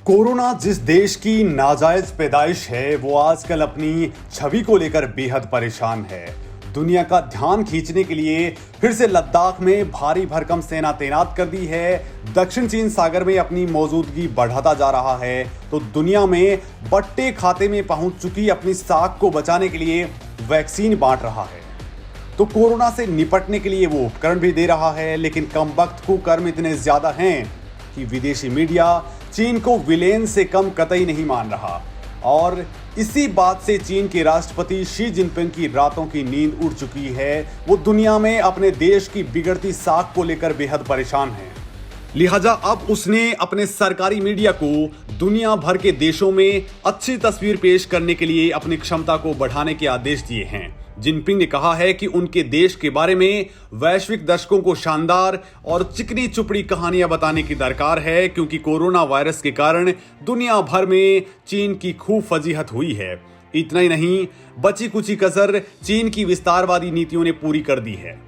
Corona जिस देश की नाजायज पैदाइश है वो आजकल अपनी छवि को लेकर बेहद परेशान है। दुनिया का ध्यान खींचने के लिए फिर से लद्दाख में भारी भरकम सेना तैनात कर दी है। दक्षिण चीन सागर में अपनी मौजूदगी बढ़ाता जा रहा है तो दुनिया में बट्टे खाते में पहुंच चुकी अपनी साख को बचाने के लिए वैक्सीन बांट रहा है। तो कोरोना से निपटने के लिए वो उपकरण भी दे रहा है, लेकिन कमबख्त कुकर्म इतने ज्यादा हैं कि विदेशी मीडिया चीन को विलेन से कम कतई नहीं मान रहा। और इसी बात से चीन के राष्ट्रपति शी जिनपिंग की रातों की नींद उड़ चुकी है। वो दुनिया में अपने देश की बिगड़ती साख को लेकर बेहद परेशान है। लिहाजा अब उसने अपने सरकारी मीडिया को दुनिया भर के देशों में अच्छी तस्वीर पेश करने के लिए अपनी क्षमता को बढ़ाने के आदेश दिए हैं। जिनपिंग ने कहा है कि उनके देश के बारे में वैश्विक दर्शकों को शानदार और चिकनी चुपड़ी कहानियां बताने की दरकार है, क्योंकि कोरोना वायरस के कारण दुनिया भर में चीन की खूब फजीहत हुई है। इतना ही नहीं, बची कुची कसर चीन की विस्तारवादी नीतियों ने पूरी कर दी है।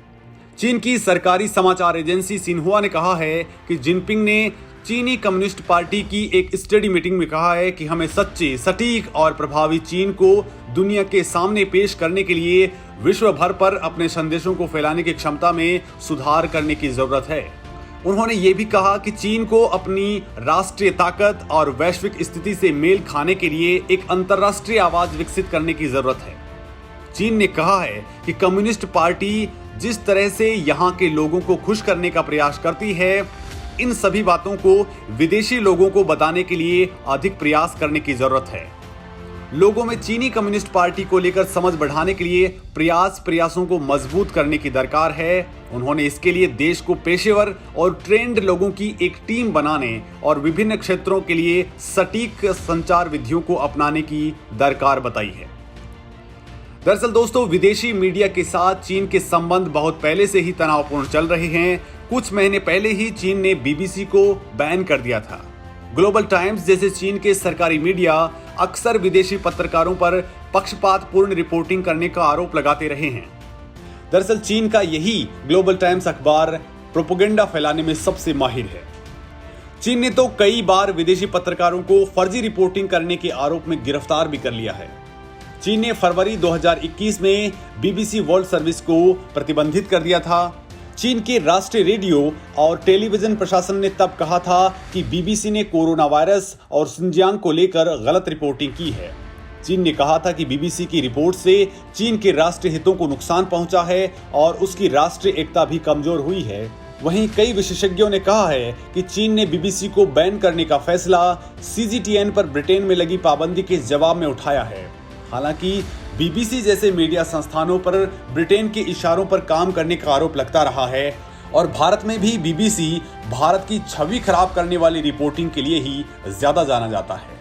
चीन की सरकारी समाचार एजेंसी सिन्हुआ ने कहा है कि जिनपिंग ने चीनी कम्युनिस्ट पार्टी की एक स्टडी मीटिंग में कहा है कि हमें सच्चे, सटीक और प्रभावी चीन को दुनिया के सामने पेश करने के लिए विश्व भर पर अपने संदेशों को फैलाने की क्षमता में सुधार करने की जरूरत है। उन्होंने ये भी कहा कि चीन को अपनी राष्ट्रीय ताकत और वैश्विक स्थिति से मेल खाने के लिए एक अंतर्राष्ट्रीय आवाज विकसित करने की जरूरत है। चीन ने कहा है कि कम्युनिस्ट पार्टी जिस तरह से यहाँ के लोगों को खुश करने का प्रयास करती है, इन सभी बातों को विदेशी लोगों को बताने के लिए अधिक प्रयास करने की जरूरत है। लोगों में चीनी कम्युनिस्ट पार्टी को लेकर समझ बढ़ाने के लिए प्रयासों को मजबूत करने की दरकार है। उन्होंने इसके लिए देश को पेशेवर और ट्रेंड लोगों की एक टीम बनाने और विभिन्न क्षेत्रों के लिए सटीक संचार विधियों को अपनाने की दरकार बताई है। दरअसल दोस्तों, विदेशी मीडिया के साथ चीन के संबंध बहुत पहले से ही तनावपूर्ण चल रहे हैं। कुछ महीने पहले ही चीन ने बीबीसी को बैन कर दिया था। ग्लोबल टाइम्स जैसे चीन के सरकारी मीडिया अक्सर विदेशी पत्रकारों पर पक्षपातपूर्ण रिपोर्टिंग करने का आरोप लगाते रहे हैं। दरअसल चीन का यही ग्लोबल टाइम्स अखबार प्रोपेगेंडा फैलाने में सबसे माहिर है। चीन ने तो कई बार विदेशी पत्रकारों को फर्जी रिपोर्टिंग करने के आरोप में गिरफ्तार भी कर लिया है। चीन ने फरवरी 2021 में बीबीसी वर्ल्ड सर्विस को प्रतिबंधित कर दिया था। चीन के राष्ट्रीय रेडियो और टेलीविजन प्रशासन ने तब कहा था कि बीबीसी ने कोरोना वायरस और सिंजियांग को लेकर गलत रिपोर्टिंग की है। चीन ने कहा था कि बीबीसी की रिपोर्ट से चीन के राष्ट्रीय हितों को नुकसान पहुंचा है और उसकी राष्ट्रीय एकता भी कमजोर हुई है। वहीं कई विशेषज्ञों ने कहा है कि चीन ने बीबीसी को बैन करने का फैसला सीजीटीएन पर ब्रिटेन में लगी पाबंदी के जवाब में उठाया है। हालांकि बीबीसी जैसे मीडिया संस्थानों पर ब्रिटेन के इशारों पर काम करने का आरोप लगता रहा है और भारत में भी बीबीसी भारत की छवि खराब करने वाली रिपोर्टिंग के लिए ही ज्यादा जाना जाता है।